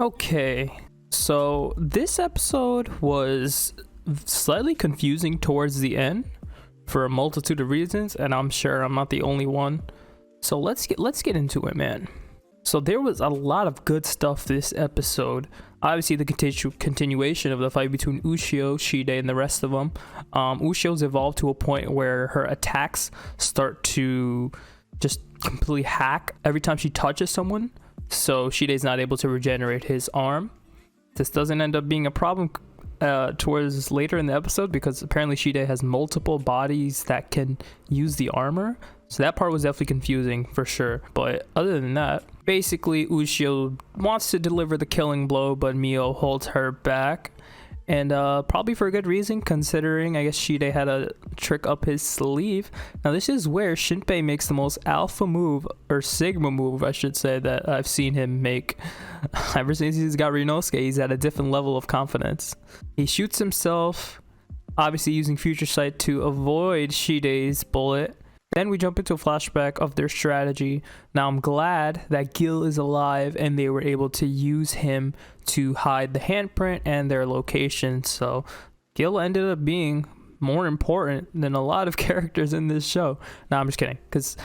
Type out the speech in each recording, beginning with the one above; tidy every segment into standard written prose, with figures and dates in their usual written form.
Okay, so this episode was slightly confusing towards the end for a multitude of reasons, and I'm sure I'm not the only one. So let's get into it, man. So there was a lot of good stuff this episode. Obviously, the continuation of the fight between Ushio, Shide, and the rest of them. Ushio's evolved to a point where her attacks start to just completely hack every time she touches someone. So Shide's not able to regenerate his arm. This doesn't end up being a problem towards later in the episode, because apparently Shide has multiple bodies that can use the armor. So that part was definitely confusing for sure. But other than that, basically Ushio wants to deliver the killing blow, but Mio holds her back. And probably for a good reason, considering I guess Shide had a trick up his sleeve. Now this is where Shinpei makes the most alpha move, or sigma move I should say, that I've seen him make. Ever since he's got Rinosuke, he's at a different level of confidence. He shoots himself, obviously using future sight to avoid Shide's bullet. Then we jump into a flashback of their strategy. Now I'm glad that Gil is alive and they were able to use him to hide the handprint and their location. So Gil ended up being more important than a lot of characters in this show. No, I'm just kidding. Because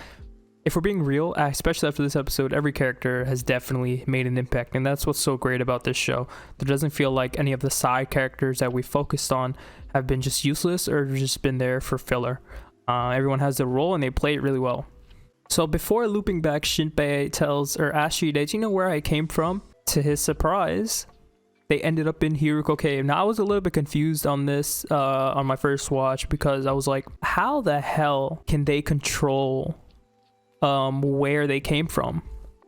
if we're being real, especially after this episode, every character has definitely made an impact. And that's what's so great about this show. There doesn't feel like any of the side characters that we focused on have been just useless or just been there for filler. Everyone has their role and they play it really well. So before looping back, Shinpei asks Shide, do you know where I came from? To his surprise, they ended up in Hiruko Cave. Now I was a little bit confused on this on my first watch, because I was like, how the hell can they control where they came from?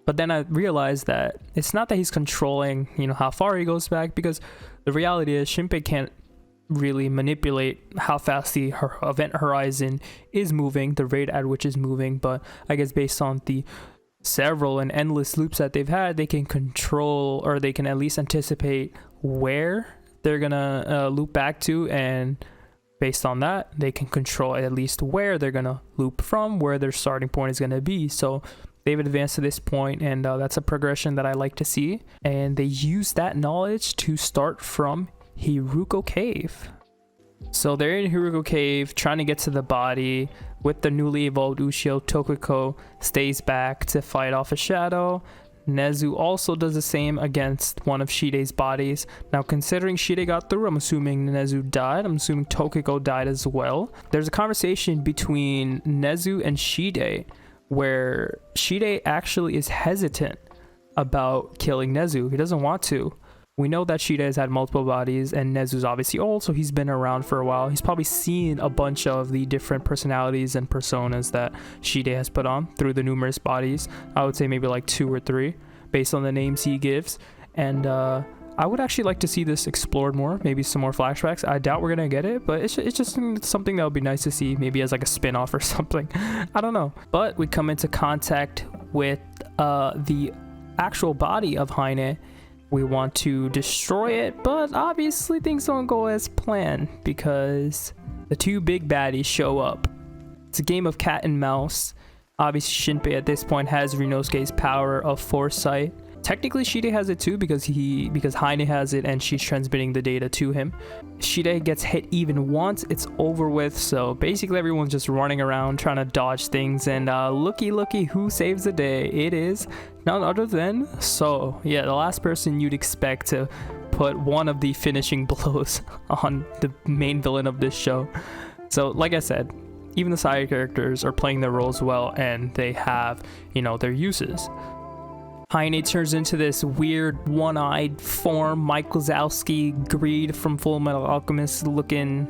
But then I realized that it's not that he's controlling, how far he goes back, because the reality is Shinpei can't really manipulate how fast the event horizon is moving, the rate at which is moving. But I guess based on the several and endless loops that they've had, they can control, or they can at least anticipate where they're gonna loop back to, and based on that they can control at least where they're gonna loop from, where their starting point is gonna be. So they've advanced to this point, and that's a progression that I like to see, and they use that knowledge to start from Hiruko Cave. So they're in Hiruko Cave trying to get to the body. With the newly evolved Ushio, Tokiko stays back to fight off a shadow. Nezu also does the same against one of Shide's bodies. Now considering Shide got through, I'm assuming Nezu died. I'm assuming Tokiko died as well. There's a conversation between Nezu and Shide where Shide actually is hesitant about killing Nezu. He doesn't want to. We know that Shide has had multiple bodies, and Nezu's obviously old, so he's been around for a while. He's probably seen a bunch of the different personalities and personas that Shide has put on through the numerous bodies. I would say maybe like 2 or 3 based on the names he gives. And I would actually like to see this explored more, maybe some more flashbacks. I doubt we're gonna get it, but it's just something that would be nice to see, maybe as like a spin-off or something. I don't know. But we come into contact with the actual body of Heine. We want to destroy it, but obviously things don't go as planned, because the 2 big baddies show up. It's a game of cat and mouse. Obviously Shinpei at this point has Rinosuke's power of foresight. Technically Shide has it too, because Heine has it and she's transmitting the data to him. Shide gets hit even once, it's over with. So basically everyone's just running around trying to dodge things, and looky who saves the day. It is none other than the last person you'd expect to put one of the finishing blows on the main villain of this show. So like I said, even the side characters are playing their roles well, and they have their uses. Heine turns into this weird one-eyed form, Mike Wazowski, Greed from Full Metal Alchemist looking.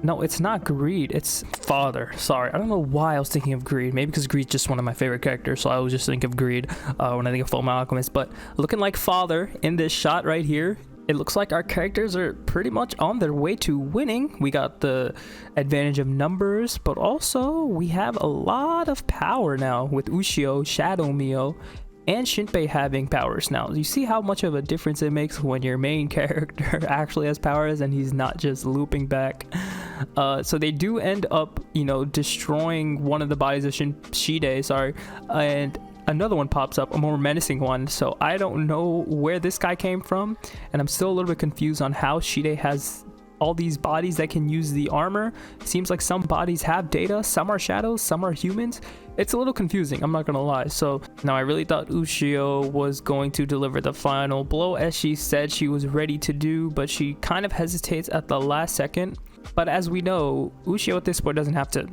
No, it's not Greed, it's Father. Sorry, I don't know why I was thinking of Greed. Maybe because Greed's just one of my favorite characters, so I always just think of Greed when I think of Full Metal Alchemist. But looking like Father in this shot right here, it looks like our characters are pretty much on their way to winning. We got the advantage of numbers, but also we have a lot of power now with Ushio, Shadow Mio, and Shinpei having powers now. You see how much of a difference it makes when your main character actually has powers and he's not just looping back. So they do end up, destroying one of the bodies of Shide, and another one pops up, a more menacing one. So I don't know where this guy came from, and I'm still a little bit confused on how Shide has all these bodies that can use the armor. Seems like some bodies have data, some are shadows, some are humans. It's a little confusing, I'm not gonna lie. So now I really thought Ushio was going to deliver the final blow, as she said she was ready to do, but she kind of hesitates at the last second. But as we know, Ushio at this point doesn't have to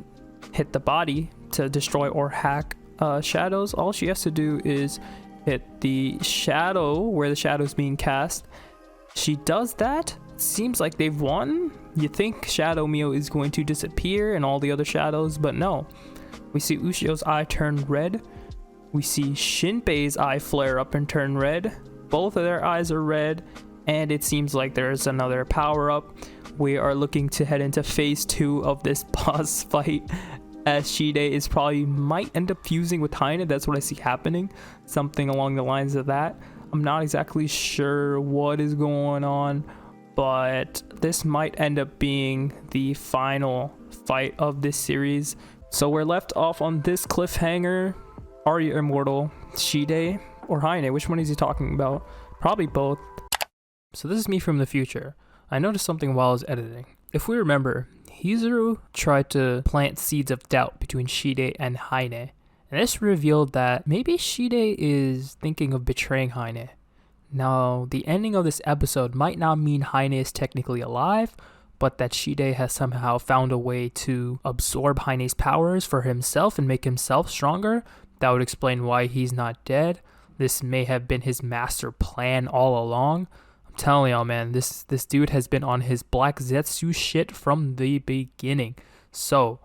hit the body to destroy or hack shadows. All she has to do is hit the shadow where the shadow is being cast. She does that. Seems like they've won. You think Shadow Mio is going to disappear and all the other shadows, but no. We see Ushio's eye turn red. We see Shinpei's eye flare up and turn red. Both of their eyes are red, and it seems like there's another power up. We are looking to head into phase 2 of this boss fight, as Shide is probably might end up fusing with Haine. That's what I see happening, something along the lines of that. I'm not exactly sure what is going on, but this might end up being the final fight of this series. So we're left off on this cliffhanger. Are you immortal, Shide or Haine? Which one is he talking about? Probably both. So this is me from the future. I noticed something while I was editing. If we remember, Hizuru tried to plant seeds of doubt between Shide and Haine, and this revealed that maybe Shide is thinking of betraying Haine. Now, the ending of this episode might not mean Haine is technically alive, but that Shide has somehow found a way to absorb Heine's powers for himself and make himself stronger. That would explain why he's not dead. This may have been his master plan all along. I'm telling y'all, man, this dude has been on his black ZETSU shit from the beginning. So,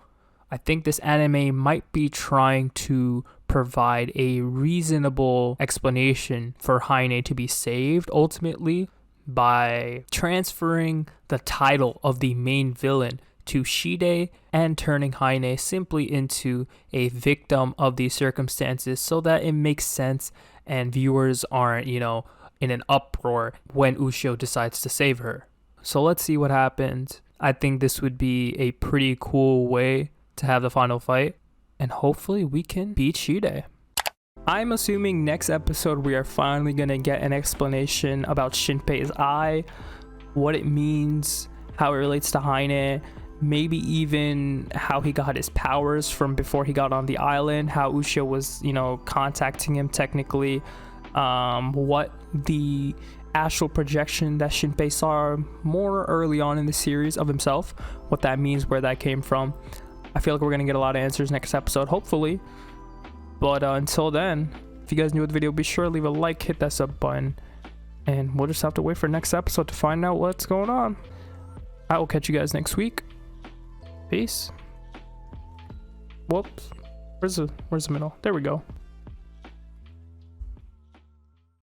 I think this anime might be trying to provide a reasonable explanation for Haine to be saved ultimately by transferring the title of the main villain to Shide and turning Haine simply into a victim of these circumstances, so that it makes sense and viewers aren't, in an uproar when Ushio decides to save her. So let's see what happens. I think this would be a pretty cool way to have the final fight, and hopefully we can beat Shide. I'm assuming next episode we are finally gonna get an explanation about Shinpei's eye, what it means, how it relates to Haine, maybe even how he got his powers from before he got on the island, how Ushio was, contacting him technically, what the astral projection that Shinpei saw more early on in the series of himself, what that means, where that came from. I feel like we're gonna get a lot of answers next episode, hopefully. But until then, if you guys knew the video, be sure to leave a like, hit that sub button, and we'll just have to wait for next episode to find out what's going on. I will catch you guys next week. Peace. Whoops. Where's the middle? There we go.